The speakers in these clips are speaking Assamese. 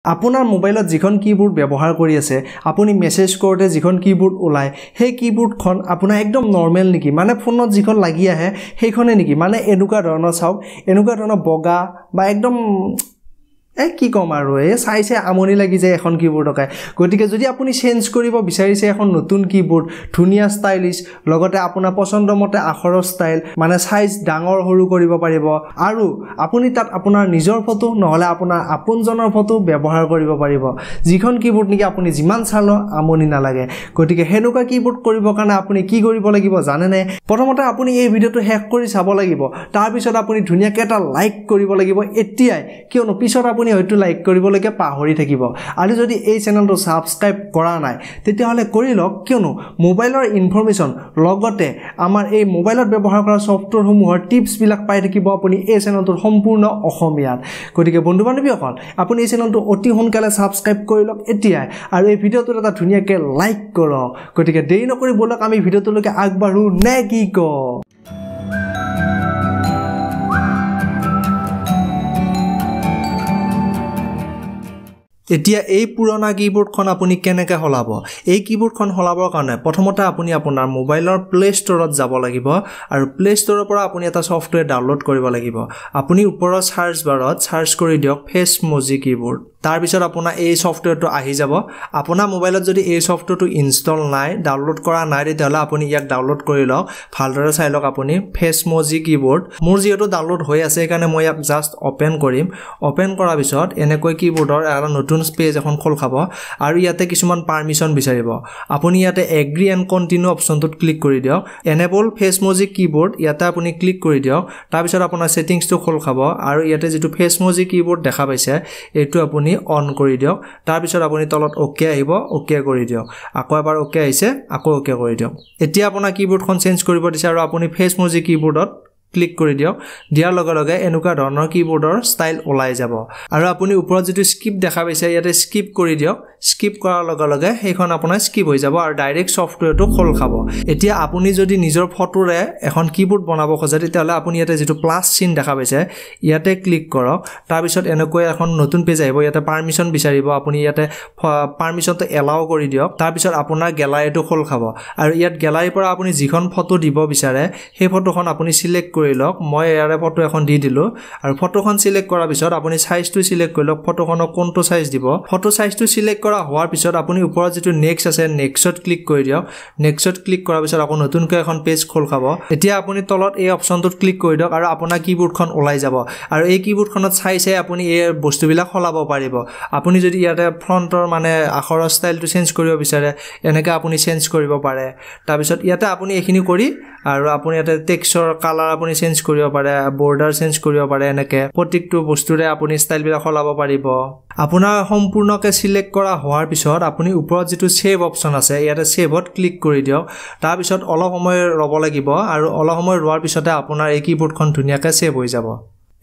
আপোনাৰ মোবাইলত যিখন কিবোৰ্ড ব্যৱহাৰ কৰি আছে আপুনি মেছেজ কৰোতে যিখন কিবোৰ্ড ওলাই সেই কিবোৰ্ডখন আপোনাৰ একদম নৰমাল নেকি মানে ফোনত যিখন লাগি আহে সেইখনে নেকি মানে এনেকুৱা ধৰণৰ চাওক এনেকুৱা ধৰণৰ বগা বা একদম কি কম আৰু চাইছে আমনি লাগি যায় এখন কিবোৰ্ডকে গতিকে যদি আপুনি চেঞ্জ কৰিব বিচাৰিছে এখন নতুন কিবোৰ্ড ধুনীয়া ষ্টাইলিশ লগতে আপোনাৰ পছন্দ মতে আখৰৰ ষ্টাইল মানে সাইজ ডাঙৰ সৰু কৰিব পাৰিব আৰু আপুনি তাত আপোনাৰ নিজৰ ফটো নহলে আপোনাৰ আপোনজনৰ ফটো ব্যৱহাৰ কৰিব পাৰিব যিখন কিবোৰ্ড নেকি আপুনি যিমান চালো আমনি নালাগে গতিকে হেনুকা কিবোৰ্ড কৰিব কাৰণে আপুনি কি কৰিব লাগিব জানে নে প্ৰথমতে আপুনি এই ভিডিওটো হেক কৰি চাব লাগিব তাৰ পিছত আপুনি ধুনীয়াকৈ এটা লাইক কৰিব লাগিব এতিয়াই কিয়নো পিছত আপুনি হয়তো লাইক কৰিবলৈকে পাহৰি থাকিব আৰু যদি এই চেনেলটো সাবস্ক্ৰাইব কৰা নাই তেতিয়াহলে কৰি লওক কিয়নো মোবাইলৰ ইনফৰমেশন লগতে আমাৰ এই মোবাইলত ব্যৱহাৰ কৰা সফটওয়্যাৰসমূহৰ টিপছ বিলাক পাই থাকিব আপুনি এই চেনেলটোৰ সম্পূৰ্ণ অসমীয়াত গতিকে বন্ধু বান্ধৱীসকল আপুনি এই চেনেলটো অতি সোনকালে সাবস্ক্ৰাইব কৰি লওক এতিয়াই আৰু এই ভিডিওটোত এটা ধুনীয়াকৈ লাইক কৰক গতিকে দেৰি নকৰি বলক আমি ভিডিওটোলৈকে আগবাঢ়ো নে কি ক এতিয়া এই পুৰণা কিবোৰ্ডখন আপুনি কেনেকৈ হলাব এই কিবোৰ্ডখন হলাবৰ কাৰণে প্ৰথমতে আপুনি আপোনাৰ মোবাইলৰ প্লে ষ্টৰত যাব লাগিব আৰু প্লে ষ্টৰৰ পৰা আপুনি এটা সফটওয়্যাৰ ডাউনলোড কৰিব লাগিব আপুনি ওপৰৰ সাৰ্চ বাৰত সাৰ্চ কৰি দিয়ক ফেচমজি কিবোৰ্ড তাৰ পিছত আপোনাৰ এই সফটওয়্যাৰটো আহি যাব আপোনাৰ মোবাইলত যদি এই সফটওয়্যাৰটো ইনষ্টল নাই ডাউনলোড কৰা নাই তেতিয়াহলে আপুনি ইয়াক ডাউনলোড কৰি লওক ভালদৰে চাই লওক আপুনি ফেচমজি কিবোৰ্ড মোৰ যেটো ডাউনলোড হৈ আছে কাৰণে মই ইয়াক জাস্ট ওপেন কৰিম ওপেন কৰাৰ পিছত এনেকৈ কিবোৰ্ডৰ এটা নতুন পেজ এখন খোল খাব আৰু ইয়াতে কিছুমান পাৰমিশন বিচাৰিব আপুনি ইয়াতে এগ্ৰি এণ্ড কন্টিনিউ অপচনটোত ক্লিক কৰি দিয়ক এনেবল ফেচমজি কিবোৰ্ড ইয়াতে আপুনি ক্লিক কৰি দিয়ক তাৰ পিছত আপোনাৰ সেটিংছটো খোল খাব আৰু ইয়াতে যেটো ফেচমজি কিবোৰ্ড দেখা পাইছে এইটো আপুনি অন কৰি দিয়ক তাৰ পিছত আপুনি তলত ওকে আহিব ওকে কৰি দিয়ক আকৌ এবাৰ ওকে আহিছে আকৌ ওকে কৰি দিয়ক এতিয়া আপোনাৰ কিবোৰ্ডখন চেঞ্জ কৰিব দিছে আৰু আপুনি ফেচমজি কিবোৰ্ডত ক্লিক কৰি দিয়ক দিয়াৰ লগে লগে এনেকুৱা ধৰণৰ কিবোৰ্ডৰ ষ্টাইল ওলাই যাব আৰু আপুনি ওপৰত যেটো স্কিপ দেখা পাইছে ইয়াতে স্কিপ কৰি দিয়ক স্কিপ কৰাৰ লগে লগে সেইখন আপোনাৰ স্কিপ হৈ যাব আৰু ডাইৰেক্ট সফটওয়্যাৰটো খোল খাব এতিয়া আপুনি যদি নিজৰ ফটোৰে এখন কিবোৰ্ড বনাব খোজে তেতিয়াহলে আপুনি ইয়াতে যেটো প্লাস চিন দেখা পাইছে ইয়াতে ক্লিক কৰক তাৰ পিছত এনেকৈ এখন নতুন পেজ আহিব ইয়াতে পাৰমিশন বিচাৰিব আপুনি ইয়াতে পাৰমিশনটো এলাও কৰি দিয়ক তাৰ পিছত আপোনাৰ গ্যালাৰীটো খোল খাব আৰু ইয়াত গ্যালাৰীৰ পৰা আপুনি যিখন ফটো দিব বিচাৰে সেই ফটোখন আপুনি সিলেক্ট কৰি লওক মই ইয়াৰে ফটো এখন দি দিলো আৰু ফটোখন সিলেক্ট কৰাৰ পিছত আপুনি সাইজটো সিলেক্ট কৰি লওক ফটোখনক কোনটো সাইজ দিব ফটো সাইজটো সিলেক্ট কৰা হোৱাৰ পিছত আপুনি ওপৰত যেটো নেক্সট আছে নেক্সটত ক্লিক কৰি দিয়ক নেক্সটত ক্লিক কৰাৰ পিছত আকৌ নতুনকৈ এখন পেজ খোল খাব এতিয়া আপুনি তলত এই অপচনটোত ক্লিক কৰি দিয়ক আৰু আপোনাৰ কিবোৰ্ডখন ওলাই যাব আৰু এই কিবোৰ্ডখনত চাইছে আপুনি এই বস্তুবিলাক হলাব পাৰিব আপুনি যদি ইয়াতে ফ্ৰন্টৰ মানে আখৰৰ ষ্টাইলটো চেঞ্জ কৰিব বিচাৰে এনেকৈ আপুনি চেঞ্জ কৰিব পাৰে তাৰ পিছত ইয়াতে আপুনি এখিনি কৰি আৰু আপুনি ইয়াতে টেক্সটৰ কালাৰ আপুনি চেঞ্জ কৰিব পাৰে বৰ্ডাৰ চেঞ্জ কৰিব পাৰে এনেকৈ প্ৰত্যেকটো বস্তুৰে আপুনি ষ্টাইলবিলাক হলাব পাৰিব আপোনাৰ সম্পূৰ্ণকৈ সিলেক্ট কৰা হোৱাৰ পিছত আপুনি ওপৰত যেটো সেভ অপচন আছে ইয়াতে সেভত ক্লিক কৰি দিয়ক তাৰ পিছত অলপ সময় ৰব লাগিব আৰু অলপ সময় ৰোৱাৰ পিছতে আপোনাৰ এই কিবোৰ্ডখন ধুনীয়াকৈ সেভ হৈ যাব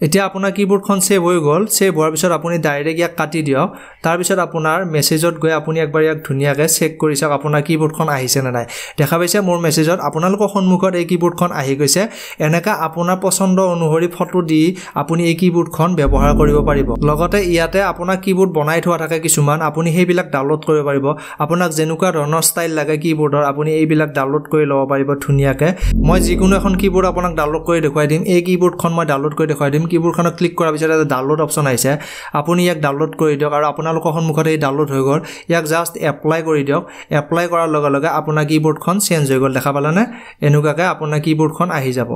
এতিয়া আপোনাৰ কিবোৰ্ডখন সেভ হৈ গল সেভ হোৱাৰ পিছত আপুনি ডাইৰেক্ট ইয়াক কাটি দিয়ক তাৰ পিছত আপোনাৰ মেছেজত গৈ আপুনি একবাৰ ইয়াক ধুনীয়াকৈ চেক কৰি চাওক আপোনাৰ কিবোৰ্ডখন আহিছে নে নাই দেখা পাইছে মোৰ মেছেজত আপোনালোকৰ সন্মুখত এই কিবোৰ্ডখন আহি গৈছে এনেকা আপোনাৰ পছন্দ অনুসৰি ফটো দি আপুনি এই কিবোৰ্ডখন ব্যৱহাৰ কৰিব পাৰিব লগতে ইয়াতে আপোনাৰ কিবোৰ্ড বনাই থোৱা থাকে কিছুমান আপুনি সেইবিলাক ডাউনলোড কৰিব পাৰিব আপোনাক যেনেকুৱা ধৰণৰ ষ্টাইল লাগে কিবোৰ্ডৰ আপুনি এইবিলাক ডাউনলোড কৰি ল'ব পাৰিব ধুনীয়াকৈ মই যিকোনো এখন কিবোৰ্ড আপোনাক ডাউনলোড কৰি দেখুৱাই দিম এই কিবোৰ্ডখন মই ডাউনলোড কৰি দেখুৱাই দিম কিবোৰ্ডখনত ক্লিক কৰাৰ পিছত এটা ডাউনলোড অপচন আহিছে আপুনি ইয়াক ডাউনলোড কৰি দিয়ক আৰু আপোনালোকৰ সন্মুখত এই ডাউনলোড হৈ গল ইয়াক জাস্ট এপ্লাই কৰি দিয়ক এপ্লাই কৰাৰ লগে লগে আপোনাৰ কিবোৰ্ডখন চেঞ্জ হৈ গল দেখা পালানে এনেকুৱাকৈ আপোনাৰ কিবোৰ্ডখন আহি যাব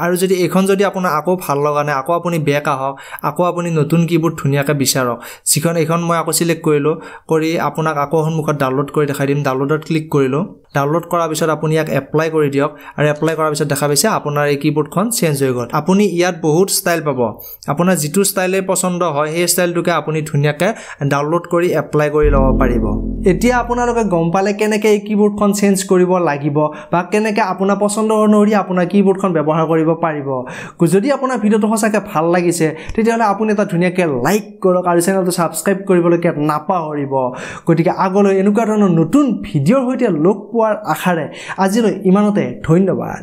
আৰু যদি এইখন যদি আপোনাৰ আকৌ ভাল লগা নাই আকৌ আপুনি বেক আহক আকৌ আপুনি নতুন কিবোৰ্ড ধুনীয়াকৈ বিচাৰক যিখন এইখন মই আকৌ সিলেক্ট কৰিলো কৰি আপোনাক আকৌ সন্মুখত ডাউনলোড কৰি দেখাই দিম ডাউনলোডত ক্লিক কৰিলো ডাউনলোড কৰাৰ পিছত আপুনি ইয়াক এপ্লাই কৰি দিয়ক আৰু এপ্লাই কৰাৰ পিছত দেখা পাইছে আপোনাৰ এই কিবোৰ্ডখন চেঞ্জ হৈ গল আপুনি ইয়াত বহুত ষ্টাইল পাব আপোনাৰ যেটো ষ্টাইলে পছন্দ হয় সেই ষ্টাইলটোকে আপুনি ধুনীয়াকৈ ডাউনলোড কৰি এপ্লাই কৰি ল'ব পাৰিব এতিয়া আপোনালোকে গম পালে কেনেকৈ এই কিবোৰ্ডখন চেঞ্জ কৰিব লাগিব বা কেনেকৈ আপোনাৰ পছন্দ অনুসৰি আপোনাৰ কিবোৰ্ডখন ব্যৱহাৰ কৰিব পাৰিব যদি আপোনাৰ ভিডিওটো সঁচাকৈ ভাল লাগিছে তেতিয়াহলে আপুনি এটা ধুনীয়াকৈ লাইক কৰক আৰু চেনেলটো সাবস্ক্ৰাইব কৰিবলৈকে নাপাহৰিব গতিকে আগলৈ এনেকুৱা ধৰণৰ নতুন ভিডিওৰ সৈতে লগ পোৱাৰ আশাৰে আজিলৈ ইমানতে ধন্যবাদ